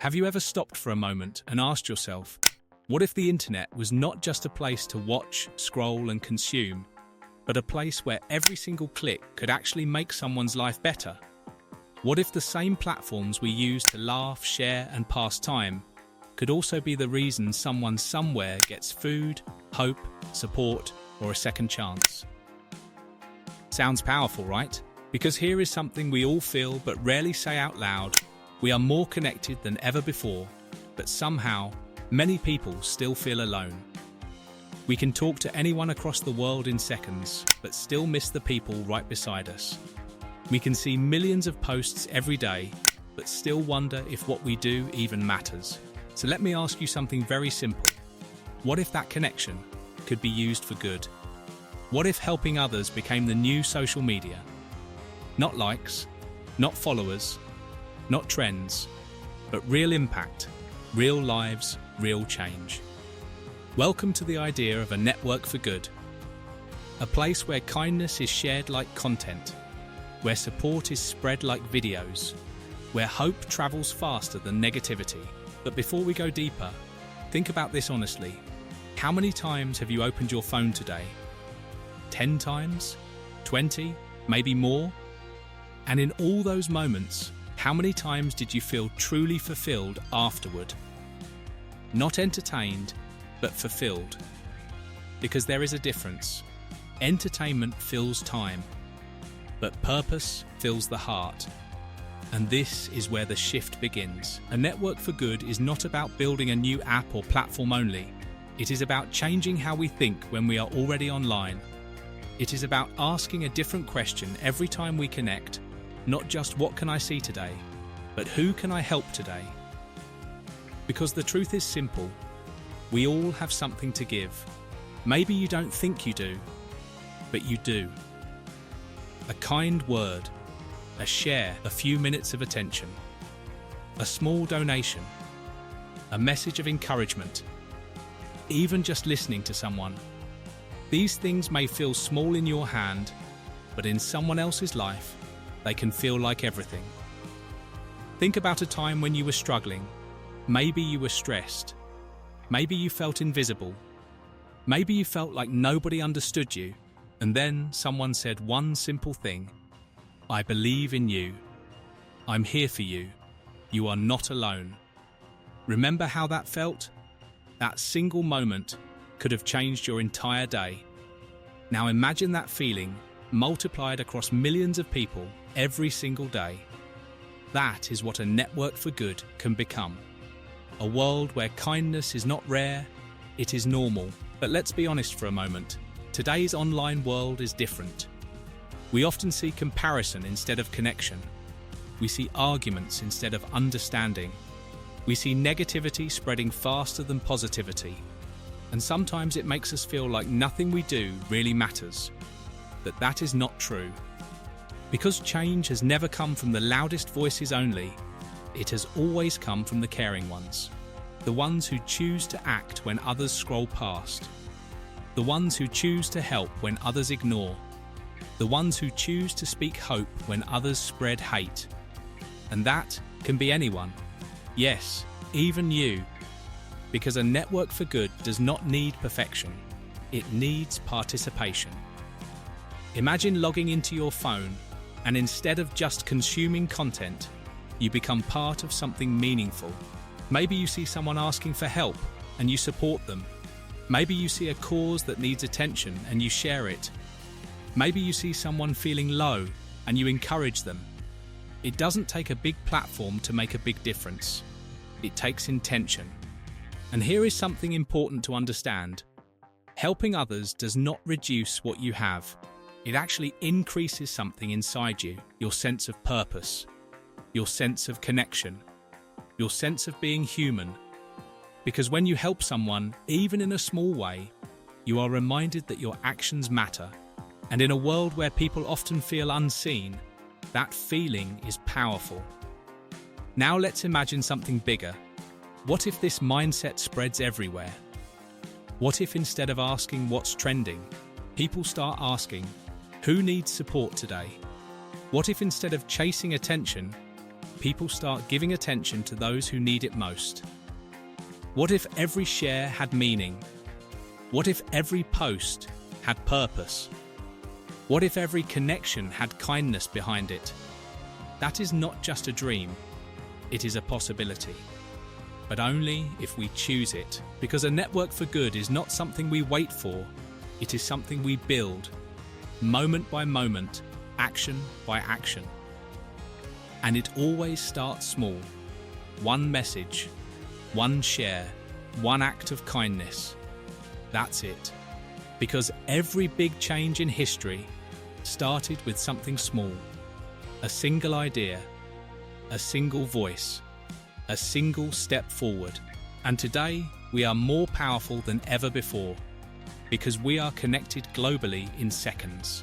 Have you ever stopped for a moment and asked yourself, what if the internet was not just a place to watch, scroll, and consume, but a place where every single click could actually make someone's life better? What if the same platforms we use to laugh, share, and pass time could also be the reason someone somewhere gets food, hope, support, or a second chance? Sounds powerful, right? Because here is something we all feel but rarely say out loud. We are more connected than ever before, but somehow, many people still feel alone. We can talk to anyone across the world in seconds, but still miss the people right beside us. We can see millions of posts every day, but still wonder if what we do even matters. So let me ask you something very simple. What if that connection could be used for good? What if helping others became the new social media? Not likes, not followers, not trends, but real impact, real lives, real change. Welcome to the idea of a network for good. A place where kindness is shared like content, where support is spread like videos, where hope travels faster than negativity. But before we go deeper, think about this honestly. How many times have you opened your phone today? 10 times? 20? Maybe more? And in all those moments, how many times did you feel truly fulfilled afterward? Not entertained, but fulfilled. Because there is a difference. Entertainment fills time, but purpose fills the heart. And this is where the shift begins. A network for good is not about building a new app or platform only. It is about changing how we think when we are already online. It is about asking a different question every time we connect. Not just what can I see today, but who can I help today? Because the truth is simple. We all have something to give. Maybe you don't think you do, but you do. A kind word, a share, a few minutes of attention, a small donation, a message of encouragement, even just listening to someone. These things may feel small in your hand, but in someone else's life, they can feel like everything. Think about a time when you were struggling. Maybe you were stressed. Maybe you felt invisible. Maybe you felt like nobody understood you. And then someone said one simple thing. I believe in you. I'm here for you. You are not alone. Remember how that felt? That single moment could have changed your entire day. Now imagine that feeling multiplied across millions of people every single day. That is what a network for good can become. A world where kindness is not rare, it is normal. But let's be honest for a moment. Today's online world is different. We often see comparison instead of connection. We see arguments instead of understanding. We see negativity spreading faster than positivity. And sometimes it makes us feel like nothing we do really matters. But that is not true. Because change has never come from the loudest voices only, it has always come from the caring ones. The ones who choose to act when others scroll past. The ones who choose to help when others ignore. The ones who choose to speak hope when others spread hate. And that can be anyone. Yes, even you. Because a network for good does not need perfection. It needs participation. Imagine logging into your phone, and instead of just consuming content, you become part of something meaningful. Maybe you see someone asking for help, and you support them. Maybe you see a cause that needs attention, and you share it. Maybe you see someone feeling low, and you encourage them. It doesn't take a big platform to make a big difference. It takes intention. And here is something important to understand. Helping others does not reduce what you have. It actually increases something inside you, your sense of purpose, your sense of connection, your sense of being human. Because when you help someone, even in a small way, you are reminded that your actions matter. And in a world where people often feel unseen, that feeling is powerful. Now let's imagine something bigger. What if this mindset spreads everywhere? What if instead of asking what's trending, people start asking, who needs support today? What if instead of chasing attention, people start giving attention to those who need it most? What if every share had meaning? What if every post had purpose? What if every connection had kindness behind it? That is not just a dream, it is a possibility. But only if we choose it, because a network for good is not something we wait for, it is something we build, moment by moment, action by action. And it always starts small. One message, one share, one act of kindness. That's it. Because every big change in history started with something small. A single idea, a single voice, a single step forward. And today, we are more powerful than ever before, because we are connected globally in seconds.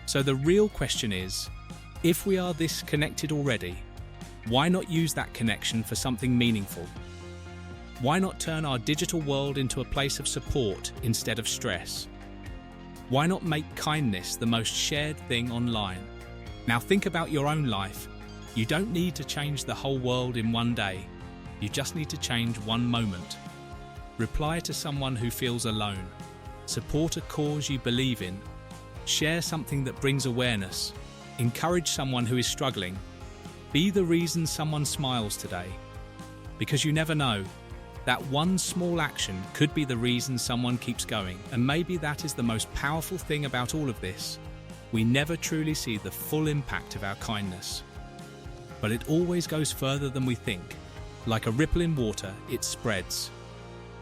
So the real question is, if we are this connected already, why not use that connection for something meaningful? Why not turn our digital world into a place of support instead of stress? Why not make kindness the most shared thing online? Now think about your own life. You don't need to change the whole world in one day. You just need to change one moment. Reply to someone who feels alone. Support a cause you believe in. Share something that brings awareness. Encourage someone who is struggling. Be the reason someone smiles today. Because you never know, that one small action could be the reason someone keeps going. And maybe that is the most powerful thing about all of this. We never truly see the full impact of our kindness. But it always goes further than we think. Like a ripple in water, it spreads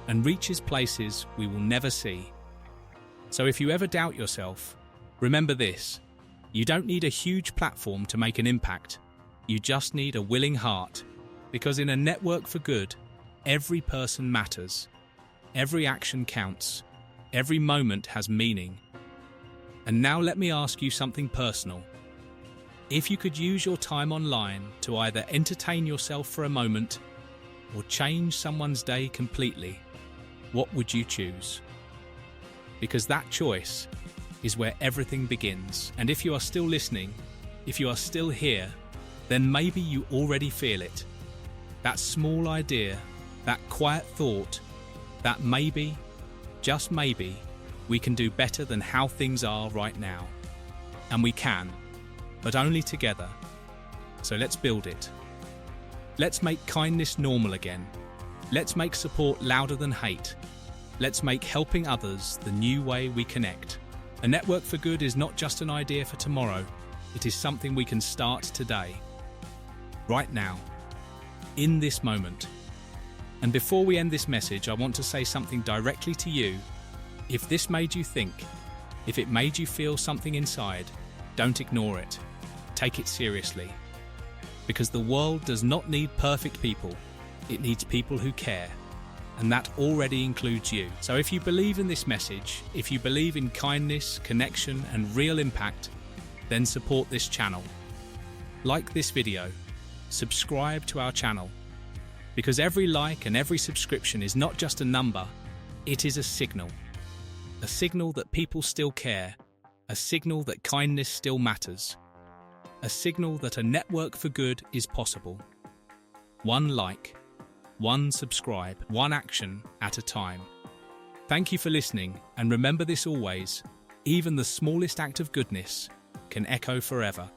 and reaches places we will never see. So if you ever doubt yourself, remember this: you don't need a huge platform to make an impact. You just need a willing heart. Because in a network for good, every person matters. Every action counts. Every moment has meaning. And now let me ask you something personal. If you could use your time online to either entertain yourself for a moment or change someone's day completely, what would you choose? Because that choice is where everything begins. And if you are still listening, if you are still here, then maybe you already feel it. That small idea, that quiet thought, that maybe, just maybe, we can do better than how things are right now. And we can, but only together. So let's build it. Let's make kindness normal again. Let's make support louder than hate. Let's make helping others the new way we connect. A network for good is not just an idea for tomorrow. It is something we can start today. Right now. In this moment. And before we end this message, I want to say something directly to you. If this made you think, if it made you feel something inside, don't ignore it. Take it seriously. Because the world does not need perfect people. It needs people who care. And that already includes you. So if you believe in this message, if you believe in kindness, connection, and real impact, then support this channel. Like this video. Subscribe to our channel. Because every like and every subscription is not just a number, it is a signal. A signal that people still care. A signal that kindness still matters. A signal that a network for good is possible. One like, one subscribe, one action at a time. Thank you for listening, and remember this always: even the smallest act of goodness can echo forever.